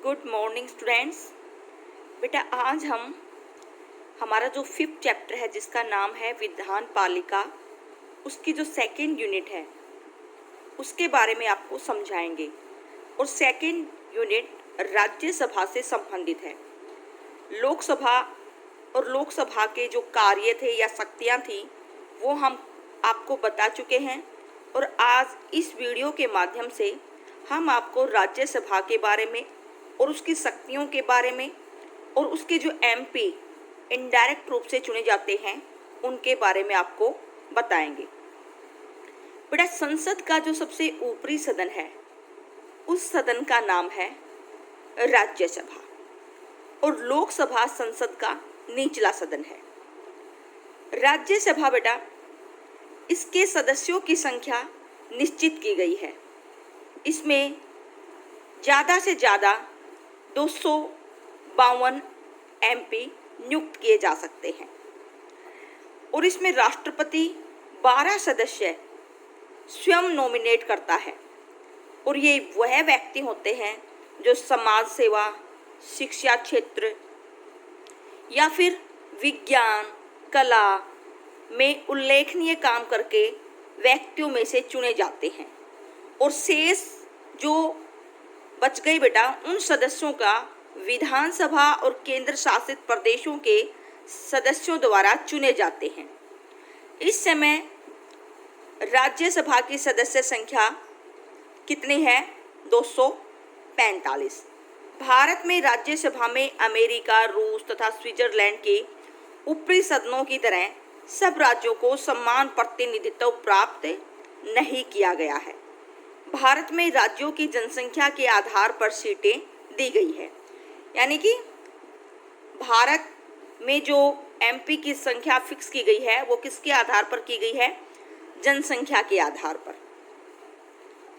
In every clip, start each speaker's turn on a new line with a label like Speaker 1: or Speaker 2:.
Speaker 1: Good morning students. बेटा आज हम हमारा जो 5th चैप्टर है जिसका नाम है विधान पालिका, उसकी जो 2nd यूनिट है उसके बारे में आपको समझाएंगे। और 2nd यूनिट राज्यसभा से संबंधित है। लोकसभा और लोकसभा के जो कार्य थे या शक्तियाँ थी वो हम आपको बता चुके हैं। और आज इस वीडियो के माध्यम से हम आपको राज्यसभा के बारे में और उसकी शक्तियों के बारे में और उसके जो एमपी इनडायरेक्ट रूप से चुने जाते हैं उनके बारे में आपको बताएंगे। बेटा संसद का जो सबसे ऊपरी सदन है उस सदन का नाम है राज्यसभा और लोकसभा संसद का निचला सदन है। राज्यसभा बेटा इसके सदस्यों की संख्या निश्चित की गई है। इसमें ज़्यादा से ज़्यादा 252 एमपी नियुक्त किए जा सकते हैं और इसमें राष्ट्रपति 12 सदस्य स्वयं नॉमिनेट करता है। और ये वह व्यक्ति होते हैं जो समाज सेवा, शिक्षा क्षेत्र या फिर विज्ञान, कला में उल्लेखनीय काम करके व्यक्तियों में से चुने जाते हैं। और शेष जो बच गई बेटा उन सदस्यों का विधानसभा और केंद्र शासित प्रदेशों के सदस्यों द्वारा चुने जाते हैं। इस समय राज्यसभा की सदस्य संख्या कितनी है? 245। भारत में राज्यसभा में अमेरिका, रूस तथा स्विट्जरलैंड के ऊपरी सदनों की तरह सब राज्यों को समान प्रतिनिधित्व प्राप्त नहीं किया गया है। भारत में राज्यों की जनसंख्या के आधार पर सीटें दी गई है। यानी कि भारत में जो एमपी की संख्या फिक्स की गई है वो किसके आधार पर की गई है? जनसंख्या के आधार पर।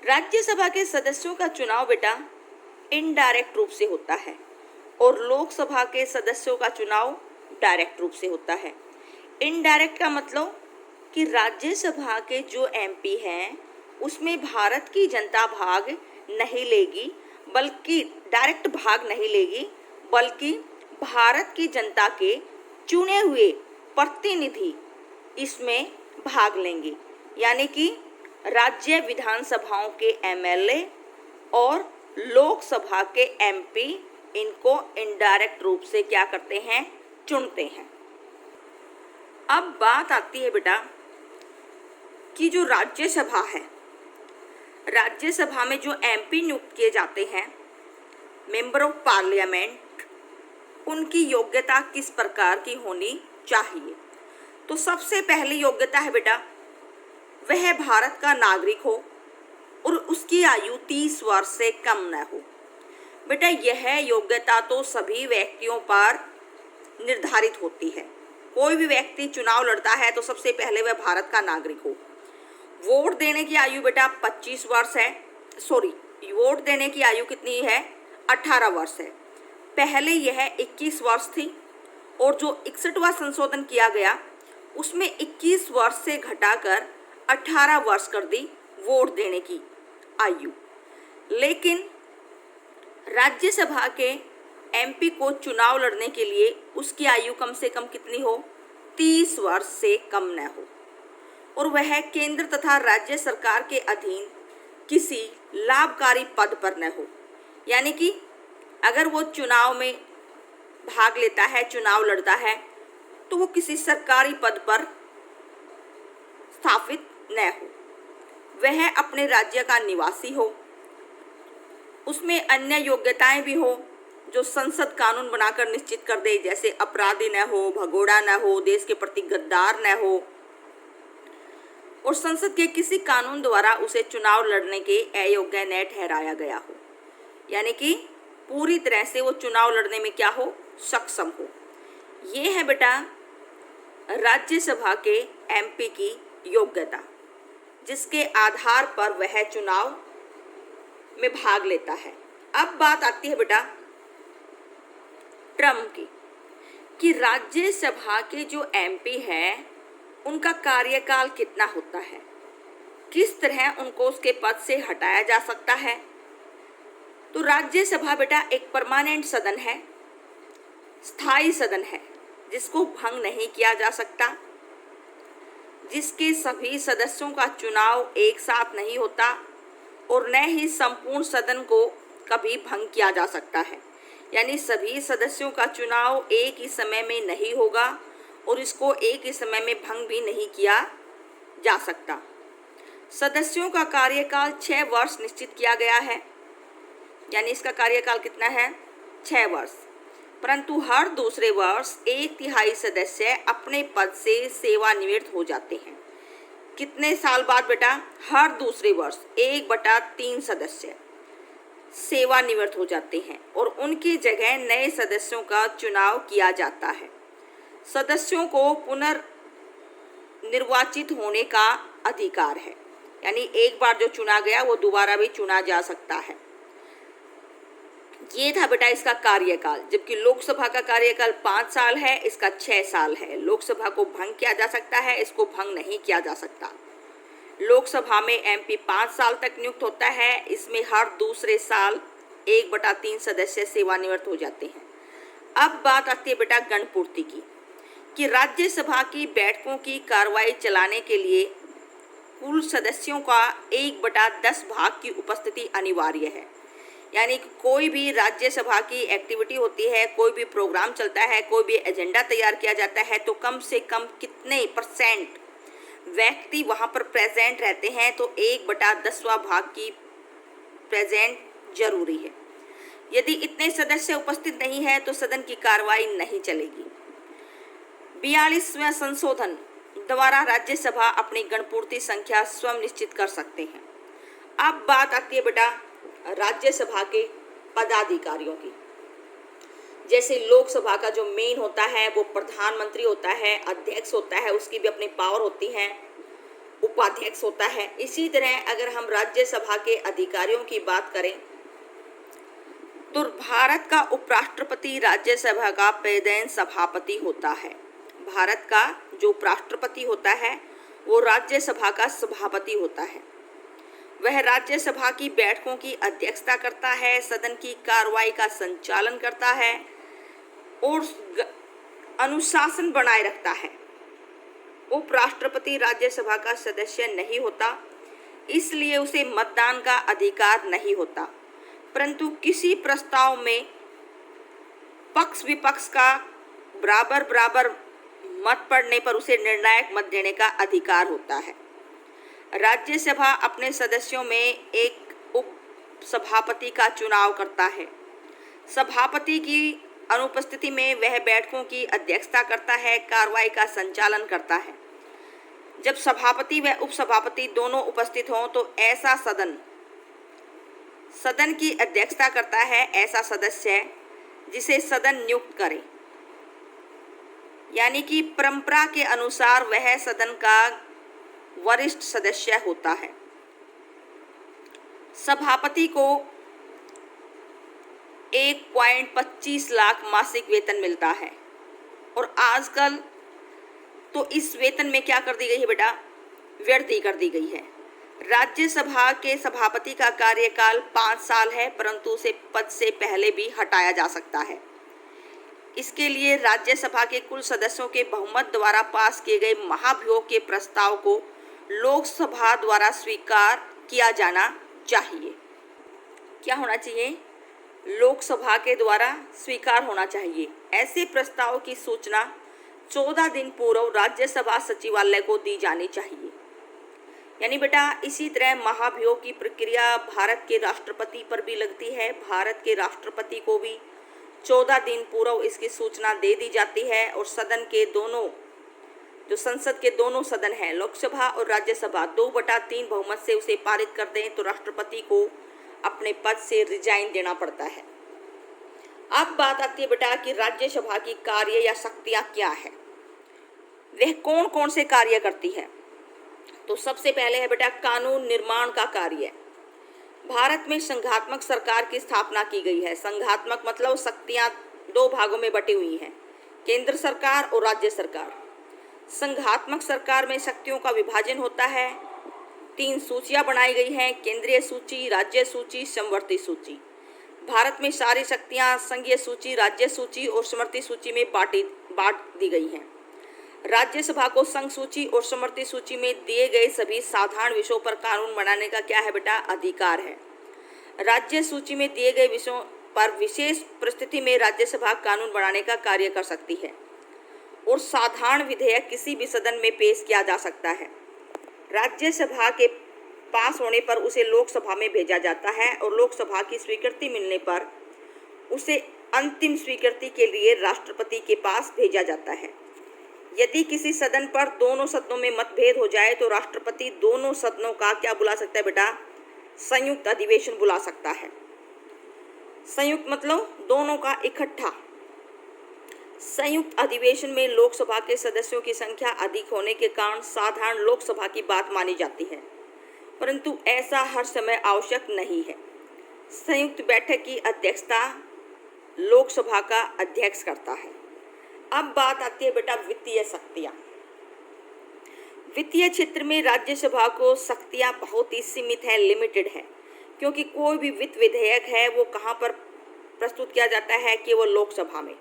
Speaker 1: राज्यसभा के सदस्यों का चुनाव बेटा इनडायरेक्ट रूप से होता है और लोकसभा के सदस्यों का चुनाव डायरेक्ट रूप से होता है। इनडायरेक्ट का मतलब कि राज्यसभा के जो एमपी हैं उसमें भारत की जनता भाग नहीं लेगी, बल्कि डायरेक्ट भाग नहीं लेगी, बल्कि भारत की जनता के चुने हुए प्रतिनिधि इसमें भाग लेंगे। यानी कि राज्य विधानसभाओं के एमएलए और लोकसभा के एमपी इनको इनडायरेक्ट रूप से क्या करते हैं? चुनते हैं। अब बात आती है बेटा कि जो राज्यसभा है, राज्यसभा में जो एमपी नियुक्त किए जाते हैं मेंबर ऑफ पार्लियामेंट, उनकी योग्यता किस प्रकार की होनी चाहिए? तो सबसे पहली योग्यता है बेटा वह भारत का नागरिक हो और उसकी आयु 30 वर्ष से कम न हो। बेटा यह योग्यता तो सभी व्यक्तियों पर निर्धारित होती है। कोई भी व्यक्ति चुनाव लड़ता है तो सबसे पहले वह भारत का नागरिक हो। वोट देने की आयु बेटा 25 वर्ष है। वोट देने की आयु कितनी है? 18 वर्ष है। पहले यह 21 वर्ष थी और जो 61वां संशोधन किया गया उसमें 21 वर्ष से घटाकर 18 वर्ष कर दी वोट देने की आयु। लेकिन राज्यसभा के एमपी को चुनाव लड़ने के लिए उसकी आयु कम से कम कितनी हो? 30 वर्ष से कम न हो और वह केंद्र तथा राज्य सरकार के अधीन किसी लाभकारी पद पर न हो। यानी कि अगर वो चुनाव में भाग लेता है, चुनाव लड़ता है, तो वो किसी सरकारी पद पर स्थापित न हो। वह अपने राज्य का निवासी हो, उसमें अन्य योग्यताएं भी हो जो संसद कानून बनाकर निश्चित कर दे, जैसे अपराधी न हो, भगोड़ा न हो, देश के प्रति गद्दार न हो और संसद के किसी कानून द्वारा उसे चुनाव लड़ने के अयोग्य न ठहराया गया हो। यानी कि पूरी तरह से वो चुनाव लड़ने में क्या हो? सक्षम हो। ये है बेटा राज्यसभा के एमपी की योग्यता, जिसके आधार पर वह चुनाव में भाग लेता है। अब बात आती है बेटा टर्म की, कि राज्यसभा के जो एमपी हैं उनका कार्यकाल कितना होता है, किस तरह उनको उसके पद से हटाया जा सकता है। तो राज्यसभा बेटा एक परमानेंट सदन है, स्थायी सदन है, जिसको भंग नहीं किया जा सकता, जिसके सभी सदस्यों का चुनाव एक साथ नहीं होता और न ही संपूर्ण सदन को कभी भंग किया जा सकता है। यानी सभी सदस्यों का चुनाव एक ही समय में नहीं होगा और इसको एक ही समय में भंग भी नहीं किया जा सकता। सदस्यों का कार्यकाल 6 वर्ष निश्चित किया गया है, यानी इसका कार्यकाल कितना है, 6 वर्ष। परंतु हर दूसरे वर्ष 1/3 सदस्य अपने पद से सेवानिवृत्त हो जाते हैं। कितने साल बाद बेटा? हर दूसरे वर्ष 1/3 सदस्य सेवानिवृत्त हो जाते हैं और उनकी जगह नए सदस्यों का चुनाव किया जाता है। सदस्यों को पुनर्निर्वाचित होने का अधिकार है, यानी एक बार जो चुना गया वो दोबारा भी चुना जा सकता है। ये था बेटा इसका कार्यकाल। जबकि लोकसभा का कार्यकाल 5 साल है, इसका 6 साल है। लोकसभा को भंग किया जा सकता है, इसको भंग नहीं किया जा सकता। लोकसभा में एमपी 5 साल तक नियुक्त होता है, इसमें हर दूसरे साल 1/3 सदस्य सेवानिवृत्त हो जाते हैं। अब बात आती है बेटा गणपूर्ति की, कि राज्यसभा की बैठकों की कार्रवाई चलाने के लिए कुल सदस्यों का 1/10 भाग की उपस्थिति अनिवार्य है। यानी कोई भी राज्यसभा की एक्टिविटी होती है, कोई भी प्रोग्राम चलता है, कोई भी एजेंडा तैयार किया जाता है, तो कम से कम कितने % व्यक्ति वहाँ पर प्रेजेंट रहते हैं, तो 1/10वां भाग की प्रेजेंट जरूरी है। यदि इतने सदस्य उपस्थित नहीं है तो सदन की कार्रवाई नहीं चलेगी। 42वें संशोधन द्वारा राज्यसभा अपनी गणपूर्ति संख्या स्वयं निश्चित कर सकते हैं। अब बात आती है बेटा राज्यसभा के पदाधिकारियों की। जैसे लोकसभा का जो मेन होता है वो प्रधानमंत्री होता है, अध्यक्ष होता है, उसकी भी अपनी पावर होती है, उपाध्यक्ष होता है। इसी तरह अगर हम राज्यसभा के अधिकारियों की बात करें तो भारत का उपराष्ट्रपति राज्यसभा का प्रधान सभापति होता है। भारत का जो उपराष्ट्रपति होता है वो राज्यसभा का सभापति होता है। वह राज्यसभा की बैठकों की अध्यक्षता करता है, सदन की कार्रवाई का संचालन करता है और अनुशासन बनाए रखता है। उपराष्ट्रपति राज्यसभा का सदस्य नहीं होता, इसलिए उसे मतदान का अधिकार नहीं होता, परंतु किसी प्रस्ताव में पक्ष विपक्ष का बराबर मत पड़ने पर उसे निर्णायक मत देने का अधिकार होता है। राज्यसभा अपने सदस्यों में एक उप सभापति का चुनाव करता है। सभापति की अनुपस्थिति में वह बैठकों की अध्यक्षता करता है, कार्रवाई का संचालन करता है। जब सभापति व उपसभापति दोनों उपस्थित हों तो ऐसा सदन की अध्यक्षता करता है ऐसा सदस्य जिसे सदन नियुक्त करे, यानी कि परंपरा के अनुसार वह सदन का वरिष्ठ सदस्य होता है। सभापति को 1.25 लाख मासिक वेतन मिलता है और आजकल तो इस वेतन में क्या कर दी गई है बेटा, वृद्धि कर दी गई है। राज्यसभा के सभापति का कार्यकाल 5 साल है, परंतु उसे पद से पहले भी हटाया जा सकता है। इसके लिए राज्यसभा के कुल सदस्यों के बहुमत द्वारा पास किए गए महाभियोग के प्रस्ताव को लोकसभा द्वारा स्वीकार किया जाना चाहिए। क्या होना चाहिए? लोकसभा के द्वारा स्वीकार होना चाहिए। ऐसे प्रस्ताव की सूचना 14 दिन पूर्व राज्यसभा सचिवालय को दी जानी चाहिए। यानी बेटा इसी तरह महाभियोग की प्रक्रिया भारत के राष्ट्रपति पर भी लगती है। भारत के राष्ट्रपति को भी 14 दिन पूर्व इसकी सूचना दे दी जाती है और सदन के दोनों जो संसद के दोनों सदन हैं, लोकसभा और राज्यसभा, 2/3 बहुमत से उसे पारित कर दें तो राष्ट्रपति को अपने पद से रिजाइन देना पड़ता है। अब बात आती है बेटा कि राज्यसभा की कार्य या शक्तियां क्या है, वह कौन कौन से कार्य करती है। तो सबसे पहले है बेटा कानून निर्माण का कार्य। भारत में संघात्मक सरकार की स्थापना की गई है। संघात्मक मतलब शक्तियां 2 भागों में बटी हुई हैं, केंद्र सरकार और राज्य सरकार। संघात्मक सरकार में शक्तियों का विभाजन होता है। 3 सूचियां बनाई गई हैं, केंद्रीय सूची, राज्य सूची, समवर्ती सूची। भारत में सारी शक्तियां संघीय सूची, राज्य सूची और स्मृति सूची में बांट दी गई हैं। राज्यसभा को संघ सूची और स्मृति सूची में दिए गए सभी साधारण विषयों पर कानून बनाने का क्या है बेटा? अधिकार है। राज्य सूची में दिए गए विषयों पर विशेष परिस्थिति में राज्यसभा कानून बनाने का कार्य कर सकती है और साधारण विधेयक किसी भी सदन में पेश किया जा सकता है। राज्यसभा के पास होने पर उसे लोकसभा में भेजा जाता है और लोकसभा की स्वीकृति मिलने पर उसे अंतिम स्वीकृति के लिए राष्ट्रपति के पास भेजा जाता है। यदि किसी सदन पर दोनों सदनों में मतभेद हो जाए तो राष्ट्रपति दोनों सदनों का क्या बुला सकता है बेटा? संयुक्त अधिवेशन बुला सकता है। संयुक्त मतलब दोनों का इकट्ठा। संयुक्त अधिवेशन में लोकसभा के सदस्यों की संख्या अधिक होने के कारण साधारण लोकसभा की बात मानी जाती है, परंतु ऐसा हर समय आवश्यक नहीं है। संयुक्त बैठक की अध्यक्षता लोकसभा का अध्यक्ष करता है। अब बात आती है बेटा वित्तीय शक्तियाँ। वित्तीय क्षेत्र में राज्यसभा को शक्तियाँ बहुत ही सीमित है, लिमिटेड है, क्योंकि कोई भी वित्त विधेयक है वो कहाँ पर प्रस्तुत किया जाता है? केवल लोकसभा में।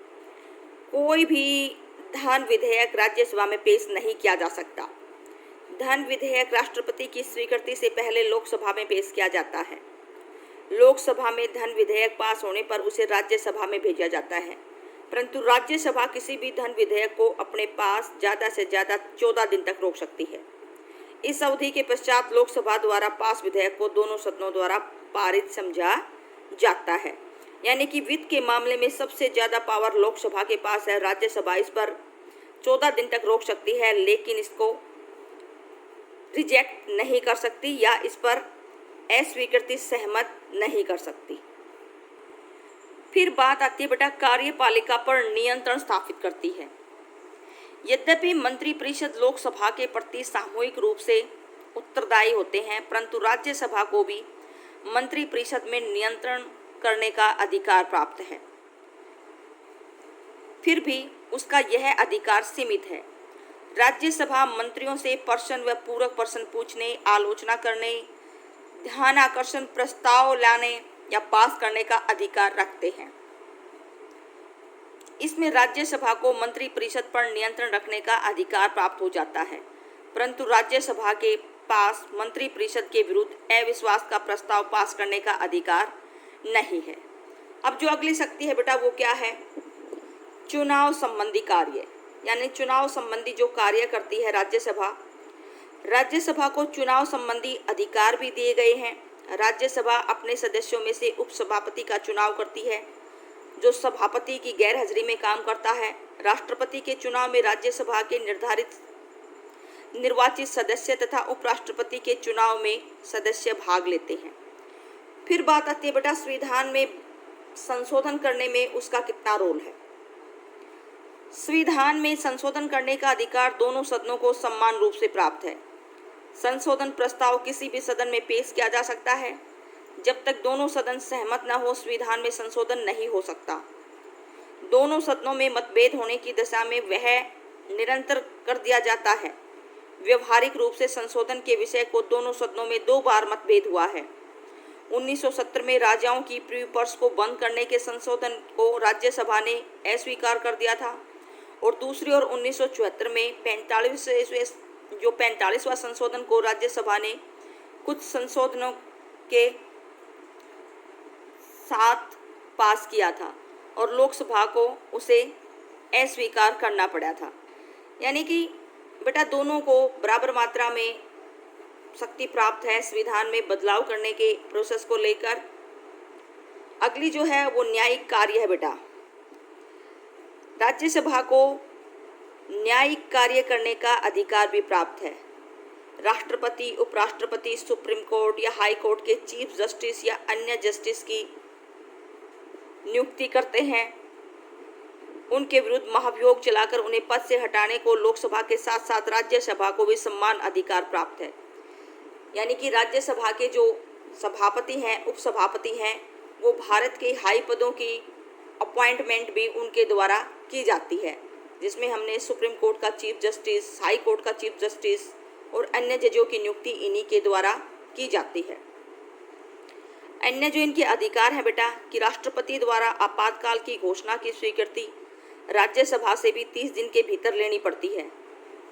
Speaker 1: कोई भी धन विधेयक राज्यसभा में पेश नहीं किया जा सकता। धन विधेयक राष्ट्रपति की स्वीकृति से पहले लोकसभा में पेश किया जाता है। लोकसभा में धन विधेयक पास होने पर उसे राज्यसभा में भेजा जाता है, परंतु राज्यसभा किसी भी धन विधेयक को अपने पास ज़्यादा से ज़्यादा 14 दिन तक रोक सकती है। इस अवधि के पश्चात लोकसभा द्वारा पास विधेयक को दोनों सदनों द्वारा पारित समझा जाता है। यानी कि वित्त के मामले में सबसे ज़्यादा पावर लोकसभा के पास है। राज्यसभा इस पर 14 दिन तक रोक सकती है, लेकिन इसको रिजेक्ट नहीं कर सकती या इस पर अस्वीकृति सहमत नहीं कर सकती। फिर बात आती है बेटा कार्यपालिका पर नियंत्रण स्थापित करती है। यद्यपि मंत्रिपरिषद लोकसभा के प्रति सामूहिक रूप से उत्तरदायी होते हैं, परंतु राज्यसभा को भी मंत्रिपरिषद में नियंत्रण करने का अधिकार प्राप्त है। फिर भी उसका यह अधिकार सीमित है। राज्यसभा मंत्रियों से प्रश्न व पूरक प्रश्न पूछने, आलोचना करने, ध्यान आकर्षण प्रस्ताव लाने या पास करने का अधिकार रखते हैं। इसमें राज्यसभा को मंत्रिपरिषद पर नियंत्रण रखने का अधिकार प्राप्त हो जाता है, परंतु राज्यसभा के पास मंत्रिपरिषद के विरुद्ध अविश्वास का प्रस्ताव पास करने का अधिकार नहीं है। अब जो अगली शक्ति है बेटा वो क्या है? चुनाव संबंधी कार्य, यानी चुनाव संबंधी जो कार्य करती है राज्यसभा। राज्यसभा को चुनाव संबंधी अधिकार भी दिए गए हैं। राज्यसभा अपने सदस्यों में से उपसभापति का चुनाव करती है, जो सभापति की गैर हाजिरी में काम करता है। राष्ट्रपति के चुनाव में राज्यसभा के निर्वाचित सदस्य तथा उपराष्ट्रपति के चुनाव में सदस्य भाग लेते हैं। फिर बात आती है बेटा संविधान में संशोधन करने में उसका कितना रोल है। संविधान में संशोधन करने का अधिकार दोनों सदनों को समान रूप से प्राप्त है। संशोधन प्रस्ताव किसी भी सदन में पेश किया जा सकता है। जब तक दोनों सदन सहमत न हो, संविधान में संशोधन नहीं हो सकता। दोनों सदनों में मतभेद होने की दशा में वह निरंतर कर दिया जाता है। व्यवहारिक रूप से संशोधन के विषय को दोनों सदनों में 2 बार मतभेद हुआ है। 1970 में राजाओं की प्रीव्यू पर्स को बंद करने के संशोधन को राज्यसभा ने अस्वीकार कर दिया था, और दूसरी ओर 1974 में 45वां संशोधन को राज्यसभा ने कुछ संशोधनों के साथ पास किया था और लोकसभा को उसे अस्वीकार करना पड़ा था। यानी कि बेटा दोनों को बराबर मात्रा में शक्ति प्राप्त है संविधान में बदलाव करने के प्रोसेस को लेकर। अगली जो है वो न्यायिक कार्य है बेटा। राज्यसभा को न्यायिक कार्य करने का अधिकार भी प्राप्त है। राष्ट्रपति, उपराष्ट्रपति, सुप्रीम कोर्ट या हाई कोर्ट के चीफ जस्टिस या अन्य जस्टिस की नियुक्ति करते हैं। उनके विरुद्ध महाभियोग चलाकर उन्हें पद से हटाने को लोकसभा के साथ साथ राज्यसभा को भी समान अधिकार प्राप्त है। यानी कि राज्यसभा के जो सभापति हैं, उपसभापति हैं, वो भारत के हाई पदों की अपॉइंटमेंट भी उनके द्वारा की जाती है, जिसमें हमने सुप्रीम कोर्ट का चीफ जस्टिस, हाई कोर्ट का चीफ जस्टिस और अन्य जजों की नियुक्ति इन्हीं के द्वारा की जाती है। अन्य जो इनके अधिकार हैं बेटा कि राष्ट्रपति द्वारा आपातकाल की घोषणा की स्वीकृति राज्यसभा से भी 30 दिन के भीतर लेनी पड़ती है।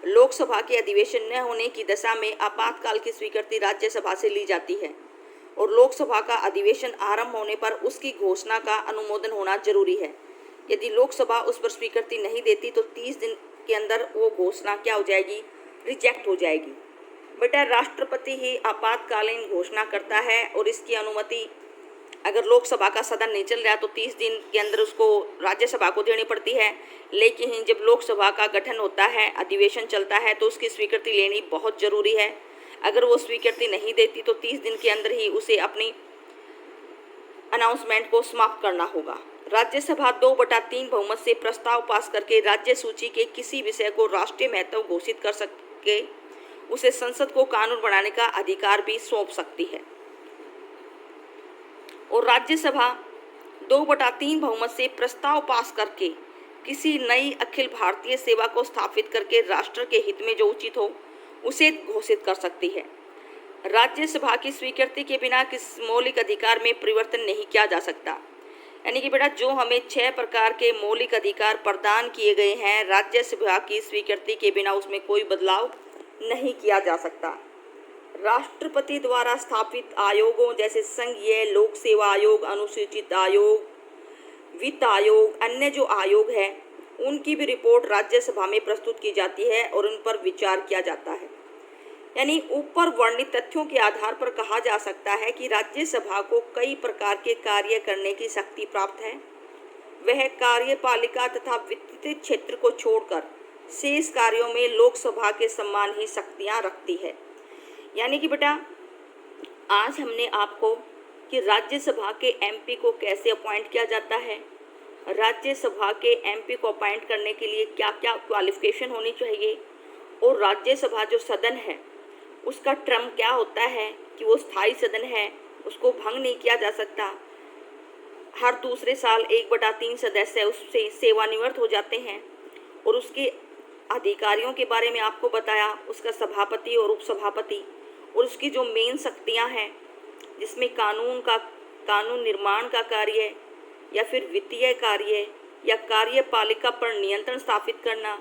Speaker 1: लोकसभा के अधिवेशन न होने की दशा में आपातकाल की स्वीकृति राज्यसभा से ली जाती है और लोकसभा का अधिवेशन आरंभ होने पर उसकी घोषणा का अनुमोदन होना जरूरी है। यदि लोकसभा उस पर स्वीकृति नहीं देती तो 30 दिन के अंदर वो घोषणा क्या हो जाएगी, रिजेक्ट हो जाएगी। बेटा राष्ट्रपति ही आपातकालीन घोषणा करता है और इसकी अनुमति अगर लोकसभा का सदन नहीं चल रहा तो 30 दिन के अंदर उसको राज्यसभा को देनी पड़ती है। लेकिन जब लोकसभा का गठन होता है, अधिवेशन चलता है, तो उसकी स्वीकृति लेनी बहुत ज़रूरी है। अगर वो स्वीकृति नहीं देती तो 30 दिन के अंदर ही उसे अपनी अनाउंसमेंट को समाप्त करना होगा। राज्यसभा 2/3 बहुमत से प्रस्ताव पास करके राज्य सूची के किसी विषय को राष्ट्रीय महत्व घोषित कर सके उसे संसद को कानून बनाने का अधिकार भी सौंप सकती है। और राज्यसभा 2/3 बहुमत से प्रस्ताव पास करके किसी नई अखिल भारतीय सेवा को स्थापित करके राष्ट्र के हित में जो उचित हो उसे घोषित कर सकती है। राज्यसभा की स्वीकृति के बिना किस मौलिक अधिकार में परिवर्तन नहीं किया जा सकता। यानी कि बेटा जो हमें 6 प्रकार के मौलिक अधिकार प्रदान किए गए हैं, राज्यसभा की स्वीकृति के बिना उसमें कोई बदलाव नहीं किया जा सकता। राष्ट्रपति द्वारा स्थापित आयोगों जैसे संघीय लोक सेवा आयोग, अनुसूचित आयोग, वित्त आयोग, अन्य जो आयोग है उनकी भी रिपोर्ट राज्यसभा में प्रस्तुत की जाती है और उन पर विचार किया जाता है। यानी ऊपर वर्णित तथ्यों के आधार पर कहा जा सकता है कि राज्यसभा को कई प्रकार के कार्य करने की शक्ति प्राप्त है। वह कार्यपालिका तथा वित्तीय क्षेत्र को छोड़कर शेष कार्यों में लोकसभा के समान ही शक्तियां रखती है। यानी कि बेटा आज हमने आपको कि राज्यसभा के एमपी को कैसे अपॉइंट किया जाता है, राज्यसभा के एमपी को अपॉइंट करने के लिए क्या क्या क्वालिफिकेशन होनी चाहिए और राज्यसभा जो सदन है उसका टर्म क्या होता है कि वो स्थायी सदन है, उसको भंग नहीं किया जा सकता। हर दूसरे साल 1/3 सदस्य उससे सेवानिवृत्त हो जाते हैं और उसके अधिकारियों के बारे में आपको बताया, उसका सभापति और उपसभापति और उसकी जो मेन शक्तियां हैं जिसमें कानून निर्माण का कार्य या फिर वित्तीय कार्य या कार्यपालिका पर नियंत्रण स्थापित करना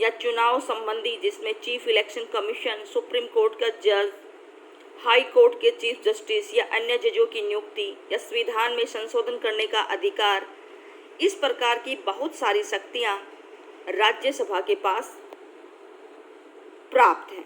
Speaker 1: या चुनाव संबंधी जिसमें chief election commission, supreme court का जज, हाई कोर्ट के चीफ जस्टिस या अन्य जजों की नियुक्ति या संविधान में संशोधन करने का अधिकार, इस प्रकार की बहुत सारी शक्तियां राज्यसभा के पास प्राप्त हैं।